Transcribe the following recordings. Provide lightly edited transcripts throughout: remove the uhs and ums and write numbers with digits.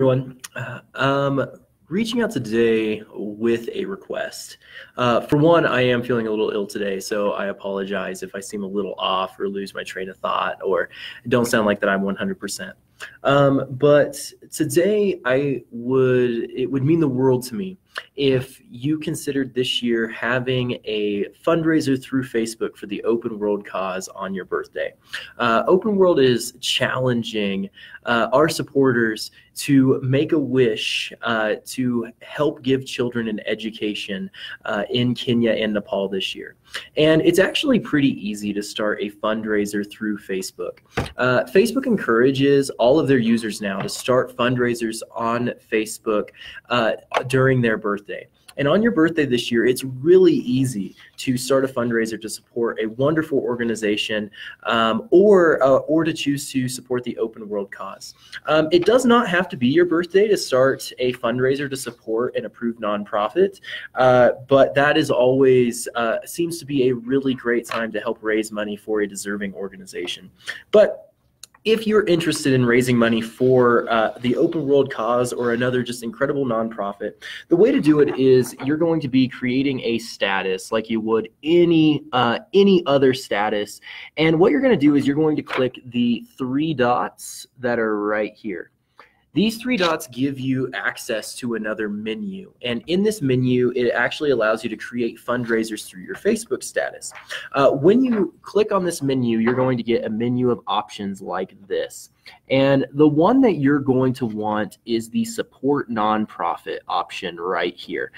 Everyone. Reaching out today with a request. For one, I am feeling a little ill today, so I apologize if I seem a little off or lose my train of thought or don't sound like that I'm 100%. But today it would mean the world to me if you considered this year having a fundraiser through Facebook for the Open World cause on your birthday. Open World is challenging our supporters to make a wish to help give children an education in Kenya and Nepal this year. And it's actually pretty easy to start a fundraiser through Facebook. Facebook encourages all of their users now to start fundraisers on Facebook during their birthday. And on your birthday this year, it's really easy to start a fundraiser to support a wonderful organization or to choose to support the Open World cause. It does not have to be your birthday to start a fundraiser to support an approved nonprofit, but that is always seems to be a really great time to help raise money for a deserving organization. But if you're interested in raising money for the Open World cause or another just incredible nonprofit, the way to do it is you're going to be creating a status like you would any other status. And what you're going to do is you're going to click the three dots that are right here. These three dots give you access to another menu. And in this menu, it actually allows you to create fundraisers through your Facebook status. When you click on this menu, you're going to get a menu of options like this. And the one that you're going to want is the support nonprofit option right here.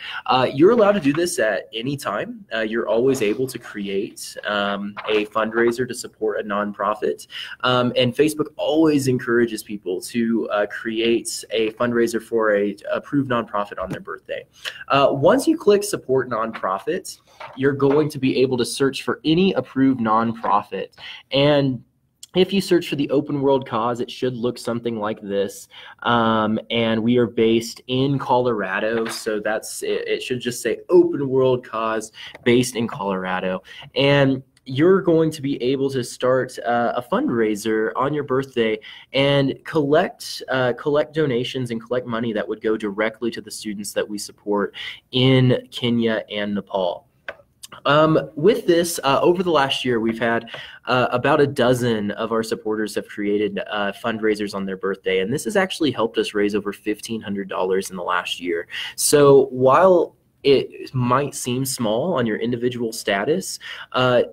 You're allowed to do this at any time. You're always able to create a fundraiser to support a nonprofit. And Facebook always encourages people to create a fundraiser for a approved nonprofit on their birthday. Once you click support nonprofits, you're going to be able to search for any approved nonprofit. And if you search for the Open World cause, it should look something like this. And we are based in Colorado, so it should just say Open World cause based in Colorado. And you're going to be able to start a fundraiser on your birthday and collect donations and collect money that would go directly to the students that we support in Kenya and Nepal. With this, over the last year, we've had about a dozen of our supporters have created fundraisers on their birthday, and this has actually helped us raise over $1,500 in the last year. So while it might seem small on your individual status,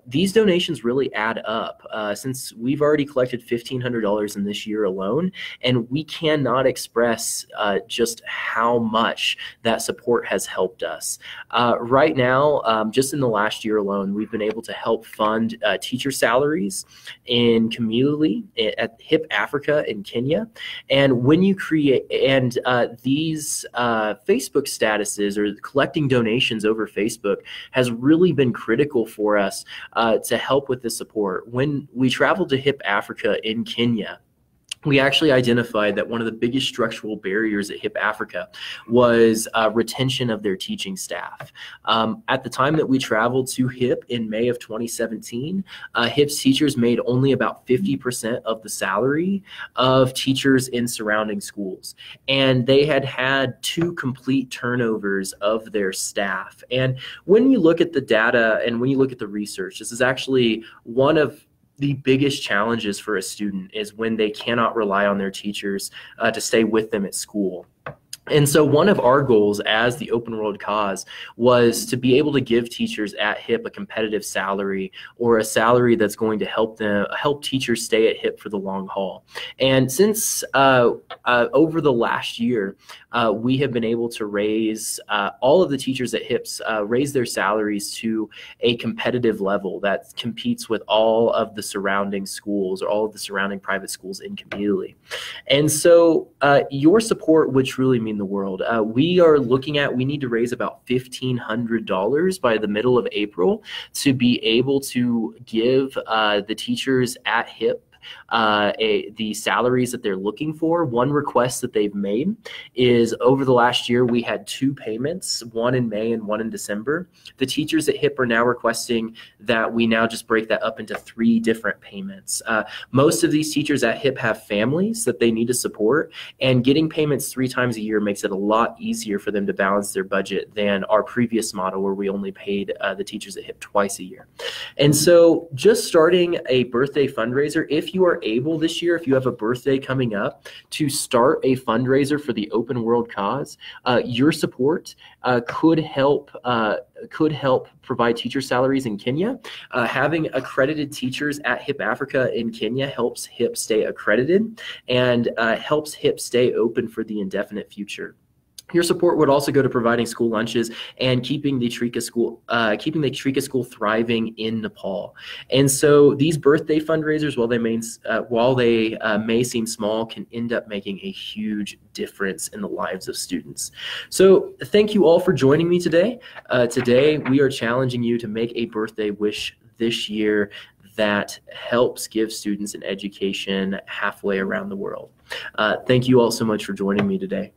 these donations really add up. Since we've already collected $1,500 in this year alone, and we cannot express just how much that support has helped us. Right now, just in the last year alone, we've been able to help fund teacher salaries in Camille at HIP Africa in Kenya. And when you create, these Facebook statuses or collecting donations over Facebook has really been critical for us to help with the support. When we traveled to HIP Africa in Kenya, we actually identified that one of the biggest structural barriers at HIP Africa was retention of their teaching staff. At the time that we traveled to HIP in May of 2017, HIP's teachers made only about 50% of the salary of teachers in surrounding schools. And they had had 2 complete turnovers of their staff. And when you look at the data and when you look at the research, this is actually one of the biggest challenges for a student is when they cannot rely on their teachers to stay with them at school. And so one of our goals as the Open World cause was to be able to give teachers at HIP a competitive salary or a salary that's going to help teachers stay at HIP for the long haul. And since over the last year, we have been able to raise all of the teachers at HIPs raise their salaries to a competitive level that competes with all of the surrounding schools or all of the surrounding private schools in Camille. And so your support would truly mean the world. We need to raise about $1,500 by the middle of April to be able to give the teachers at HIP the salaries that they're looking for. One request that they've made is over the last year, we had 2 payments, one in May and one in December. The teachers at HIP are now requesting that we now just break that up into 3 different payments. Most of these teachers at HIP have families that they need to support, and getting payments 3 times a year makes it a lot easier for them to balance their budget than our previous model where we only paid the teachers at HIP twice a year. And so just starting a birthday fundraiser, if you are able this year, if you have a birthday coming up, to start a fundraiser for the open world cause, your support could help provide teacher salaries in Kenya. Having accredited teachers at HIP Africa in Kenya helps HIP stay accredited and helps HIP stay open for the indefinite future. Your support would also go to providing school lunches and keeping the Trika school thriving in Nepal. And so these birthday fundraisers, while they may seem small, can end up making a huge difference in the lives of students. So thank you all for joining me today. Today we are challenging you to make a birthday wish this year that helps give students an education halfway around the world. Thank you all so much for joining me today.